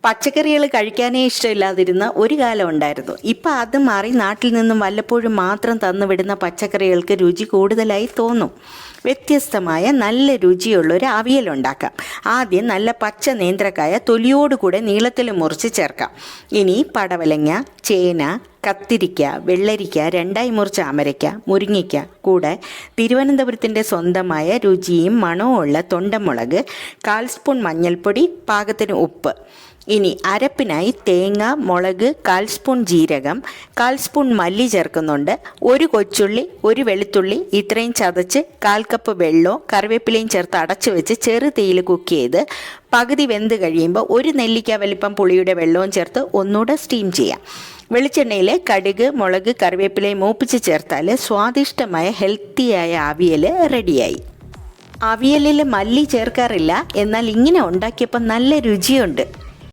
പച്ചക്കറികൾ കഴിക്കാനേ ഇഷ്ടമില്ലാതിരുന്ന ഒരു കാലം ഉണ്ടായിരുന്നു. ഇപ്പം അത് മാറി നാട്ടിൽ നിന്നും വല്ലപ്പോഴും മാത്രം തന്നുവിടുന്ന പച്ചക്കറികൾക്ക് രുചി കൂടുതലായി തോന്നും. വ്യത്യസ്തമായ നല്ല രുചിയുള്ളൊരു അവിയലുണ്ടാക്കാം. ആദ്യം നല്ല പച്ച നേന്ത്രക്കായ തൊലിയോടുകൂടെ നീളത്തിൽ മുറിച്ച് ചേർക്കാം. ഇനി പടവലങ്ങ, ചേന, കത്തിരിക്ക, വെള്ളരിക്ക, രണ്ടായി മുറിച്ച അമരയ്ക്ക, മുരിങ്ങയ്ക്ക, കൂടെ തിരുവനന്തപുരത്തിൻ്റെ സ്വന്തമായ രുചിയും മണവും ഉള്ള തൊണ്ടമുളക്, 1/4 സ്പൂൺ മഞ്ഞൾപ്പൊടി, പാകത്തിന് ഉപ്പ്. ഇനി അരപ്പിനായി തേങ്ങ, മുളക്, 1/4 സ്പൂൺ ജീരകം, 1/4 സ്പൂൺ മല്ലി ചേർക്കുന്നുണ്ട്. ഒരു കൊച്ചുള്ളി, ഒരു വെളുത്തുള്ളി, ഇത്രയും ചതച്ച് 1/4 കപ്പ് വെള്ളവും കറിവേപ്പിലയും ചേർത്ത് അടച്ചു വെച്ച് ചെറു തീയിൽ കുക്ക് ചെയ്ത് പകുതി വെന്ത് കഴിയുമ്പോൾ ഒരു നെല്ലിക്ക വലിപ്പം പുളിയുടെ വെള്ളവും ചേർത്ത് ഒന്നുകൂടെ സ്റ്റീം ചെയ്യാം. വെളിച്ചെണ്ണയിൽ കടുക്, മുളക്, കറിവേപ്പിലയും മൂപ്പിച്ച് ചേർത്താൽ സ്വാദിഷ്ടമായ ഹെൽത്തിയായ അവിയൽ റെഡിയായി. അവിയലിൽ മല്ലി ചേർക്കാറില്ല, എന്നാൽ ഇങ്ങനെ ഉണ്ടാക്കിയപ്പോൾ നല്ല രുചിയുണ്ട്.